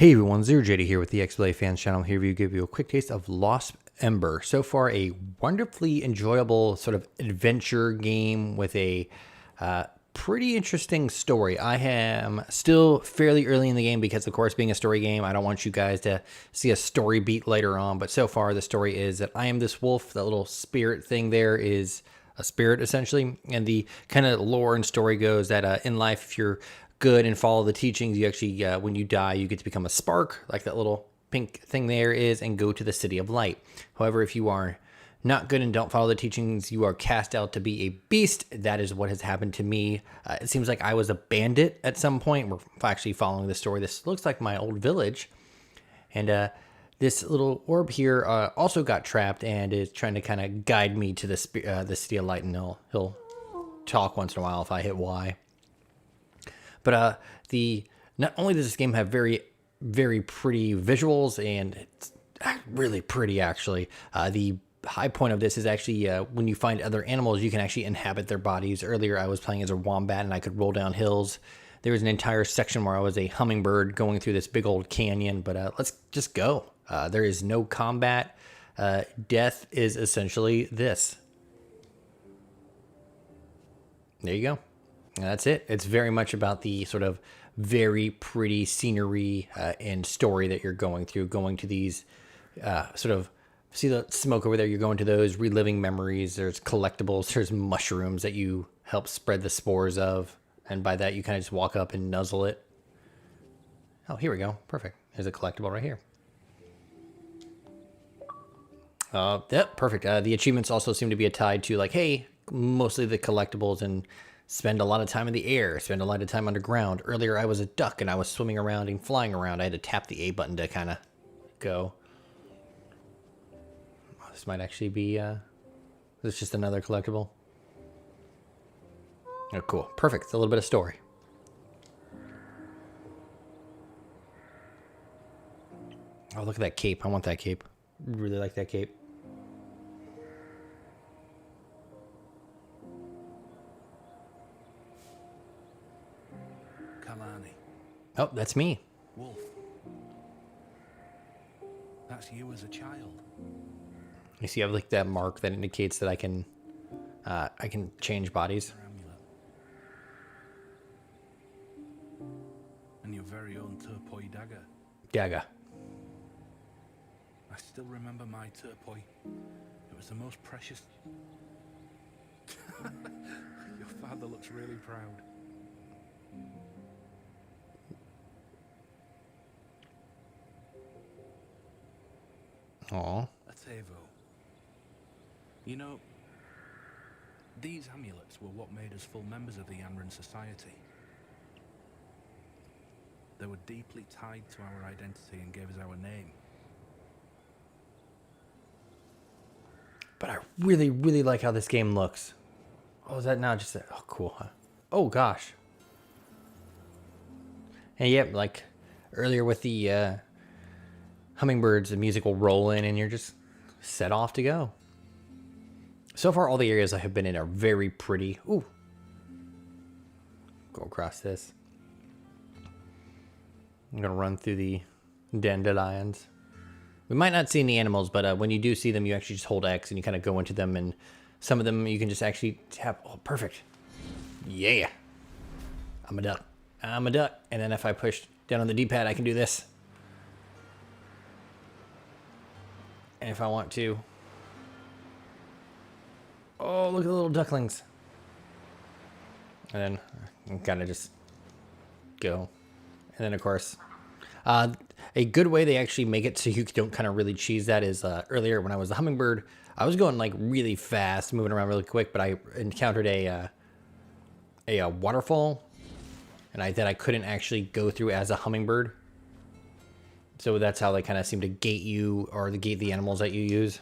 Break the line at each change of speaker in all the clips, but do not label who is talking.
Hey everyone, Zero JD here with the XBLA Fans channel. Here we give you a quick taste of Lost Ember. So far, a wonderfully enjoyable sort of adventure game with a pretty interesting story. I am still fairly early in the game because, of course, being a story game, I don't want you guys to see a story beat later on. But so far, the story is that I am this wolf. That little spirit thing there is a spirit, essentially. And the kind of lore and story goes that in life, if you're good and follow the teachings, you actually, when you die, you get to become a spark, like that little pink thing there is, and go to the City of Light. However, if you are not good and don't follow the teachings, you are cast out to be a beast. That is what has happened to me. It seems like I was a bandit at some point. We're actually following the story. This looks like my old village. And this little orb here also got trapped and is trying to kind of guide me to the City of Light, and he'll talk once in a while if I hit Y. But not only does this game have very, very pretty visuals, and it's really pretty actually, the high point of this is actually when you find other animals, you can actually inhabit their bodies. Earlier I was playing as a wombat and I could roll down hills. There was an entire section where I was a hummingbird going through this big old canyon, but let's just go. There is no combat. Death is essentially this. There you go. And that's it. It's very much about the sort of very pretty scenery and story that you're going through, going to these sort of, see the smoke over there, you're going to those, reliving memories. There's collectibles, there's mushrooms that you help spread the spores of, and by that you kind of just walk up and nuzzle it. Oh, here we go. Perfect. There's a collectible right here. Yep, perfect. The achievements also seem to be tied to, like, hey, mostly the collectibles, and spend a lot of time in the air, spend a lot of time underground. Earlier I was a duck and I was swimming around and flying around. I had to tap the A button to kind of go. This might actually be, this is just another collectible. Oh, cool. Perfect. It's a little bit of story. Oh, look at that cape. I want that cape. Really like that cape. Oh, that's me.
Wolf. That's you as a child.
You see, I have like that mark that indicates that I can change bodies.
Amulet. And your very own turpoi dagger.
Dagger.
I still remember my turpoi. It was the most precious. Your father looks really proud.
Aw.
A Tevo. You know, these amulets were what made us full members of the Yanran Society. They were deeply tied to our identity and gave us our name.
But I really, really like how this game looks. Oh, is that now just a, oh, cool. Huh? Oh, gosh. And yep, like earlier with the hummingbirds, the music will roll in and you're just set off to go. So far, all the areas I have been in are very pretty. Ooh. Go across this. I'm going to run through the dandelions. We might not see any animals, but when you do see them, you actually just hold X and you kind of go into them. And some of them you can just actually tap. Oh, perfect. Yeah. I'm a duck. I'm a duck. And then if I push down on the D-pad, I can do this. And if I want to, oh, look at the little ducklings. And then kind of just go. And then, of course, a good way they actually make it so you don't kind of really cheese that is earlier when I was a hummingbird, I was going like really fast, moving around really quick, but I encountered a waterfall, and I couldn't actually go through as a hummingbird. So that's how they kind of seem to gate you, or gate the animals that you use.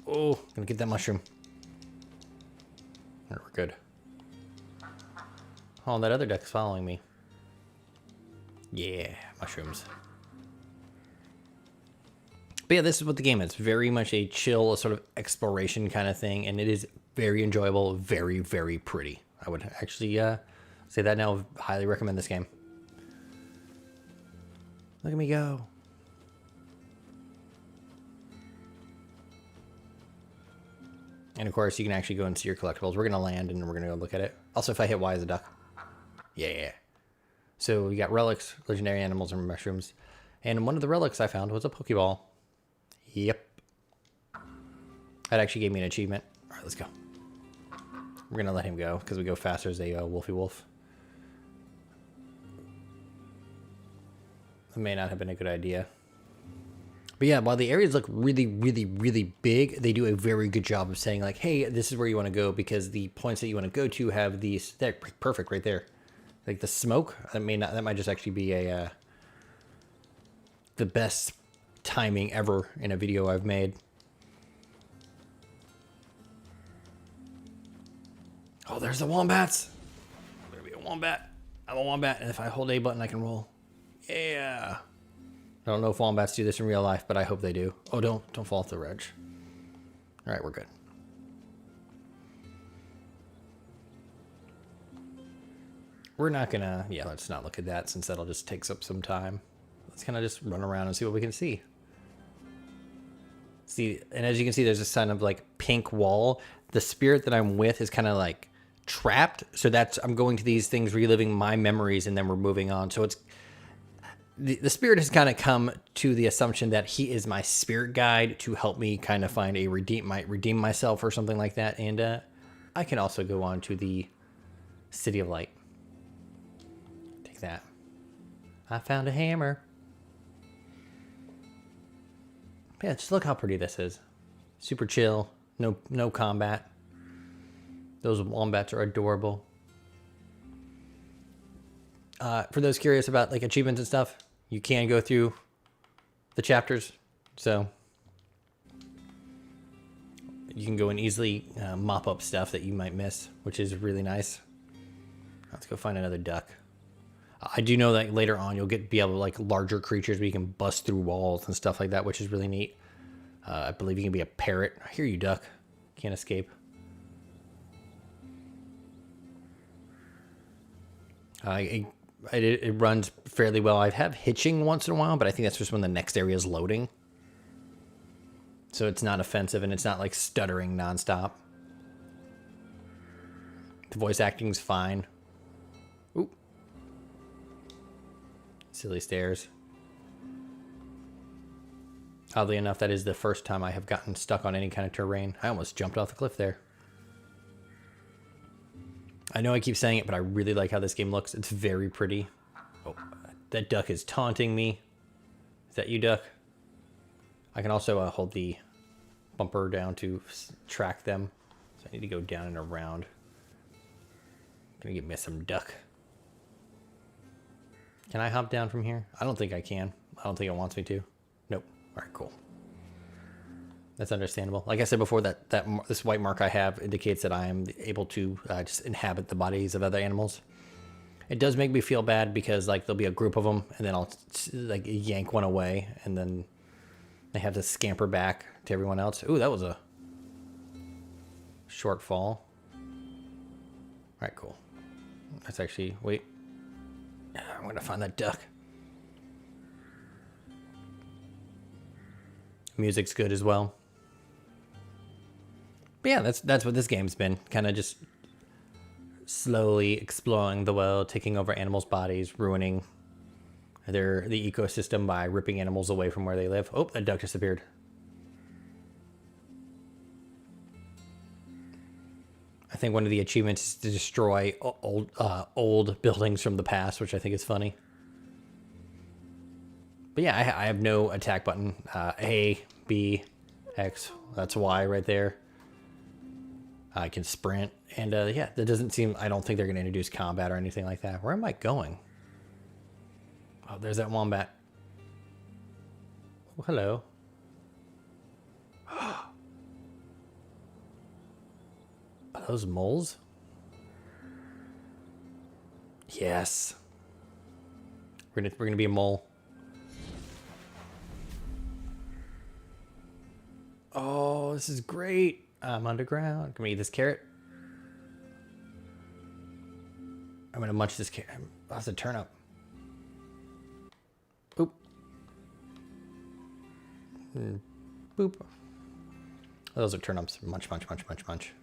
Oh, gonna get that mushroom. We're good. Oh, that other duck's following me. Yeah, mushrooms. But yeah, this is what the game is. Very much a chill, a sort of exploration kind of thing, and it is very enjoyable, very, very pretty. I would actually say that now. Highly recommend this game. Look at me go. And of course, you can actually go and see your collectibles. We're going to land and we're going to go look at it. Also, if I hit Y as a duck. Yeah. So we got relics, legendary animals, and mushrooms. And one of the relics I found was a Pokeball. Yep. That actually gave me an achievement. All right, let's go. We're going to let him go because we go faster as a Wolfie Wolf. That may not have been a good idea. But yeah, while the areas look really, really, really big, they do a very good job of saying like, hey, this is where you want to go because the points that you want to go to have these. They're perfect right there. Like the smoke, that might just actually be a the best timing ever in a video I've made. Oh, there's the wombats. There'll be a wombat. I'm a wombat, and if I hold A button, I can roll. Yeah. I don't know if wombats do this in real life, but I hope they do. Oh, don't fall off the ledge. All right, we're good. We're not gonna, yeah, let's not look at that since that'll just takes up some time. Let's kind of just run around and see what we can see. See, and as you can see, there's a kind of like pink wall. The spirit that I'm with is kind of like trapped. So I'm going to these things, reliving my memories, and then we're moving on. So it's, the spirit has kind of come to the assumption that he is my spirit guide to help me kind of find redeem myself or something like that. And I can also go on to the City of Light. Take that. I found a hammer. Yeah, just look how pretty this is. Super chill. No combat. Those wombats are adorable. For those curious about like achievements and stuff, you can go through the chapters, so you can go and easily mop up stuff that you might miss, which is really nice. Let's go find another duck. I do know that later on you'll be able to like larger creatures where you can bust through walls and stuff like that, which is really neat. I believe you can be a parrot. I hear you, duck. Can't escape. It runs fairly well. I have hitching once in a while, but I think that's just when the next area is loading. So it's not offensive and it's not like stuttering nonstop. The voice acting's fine. Oop. Silly stairs. Oddly enough, that is the first time I have gotten stuck on any kind of terrain. I almost jumped off the cliff there. I know I keep saying it, but I really like how this game looks. It's very pretty. Oh, that duck is taunting me. Is that you, duck? I can also hold the bumper down to track them. So I need to go down and around. Gonna get me some duck. Can I hop down from here? I don't think I can. I don't think it wants me to. Nope. All right, cool. That's understandable. Like I said before, this white mark I have indicates that I am able to just inhabit the bodies of other animals. It does make me feel bad because like there'll be a group of them and then I'll like yank one away and then they have to scamper back to everyone else. Ooh, that was a short fall. All right, cool. That's actually, wait. I'm gonna find that duck. Music's good as well. But yeah, that's what this game's been. Kind of just slowly exploring the world, taking over animals' bodies, ruining the ecosystem by ripping animals away from where they live. Oh, that duck disappeared. I think one of the achievements is to destroy old buildings from the past, which I think is funny. But yeah, I have no attack button. A, B, X. That's Y right there. I can sprint. And yeah, that doesn't seem... I don't think they're going to introduce combat or anything like that. Where am I going? Oh, there's that wombat. Oh, hello. Are those moles? Yes. We're gonna be a mole. Oh, this is great. I'm underground. Can we eat this carrot? I'm gonna munch this carrot. Oh, that's a turnip. Oop. Boop. Those are turnips. Munch, munch, munch, munch, munch.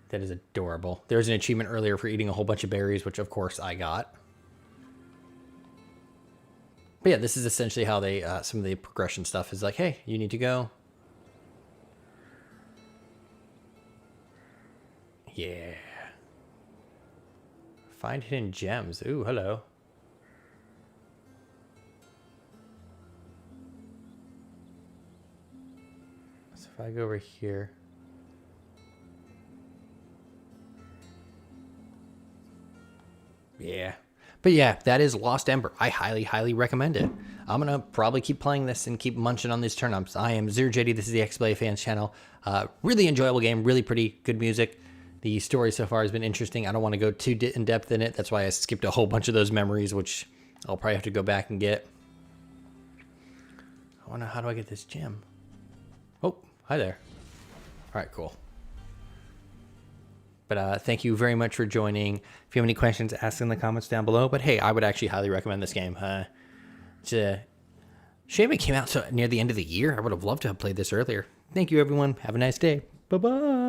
That is adorable. There was an achievement earlier for eating a whole bunch of berries, which of course I got. But yeah, this is essentially how they, some of the progression stuff is like, hey, you need to go. Yeah. Find hidden gems. Ooh, hello. So if I go over here. Yeah. But yeah, that is Lost Ember. I highly, highly recommend it. I'm going to probably keep playing this and keep munching on these turnips. I am ZeroJD. This is the XBLA Fans channel. Really enjoyable game. Really pretty. Good music. The story so far has been interesting. I don't want to go too in depth in it. That's why I skipped a whole bunch of those memories, which I'll probably have to go back and get. I wonder, how do I get this gem? Oh, hi there. All right, cool. But thank you very much for joining. If you have any questions, ask in the comments down below. But hey, I would actually highly recommend this game. It's a shame it came out so near the end of the year. I would have loved to have played this earlier. Thank you, everyone. Have a nice day. Bye-bye.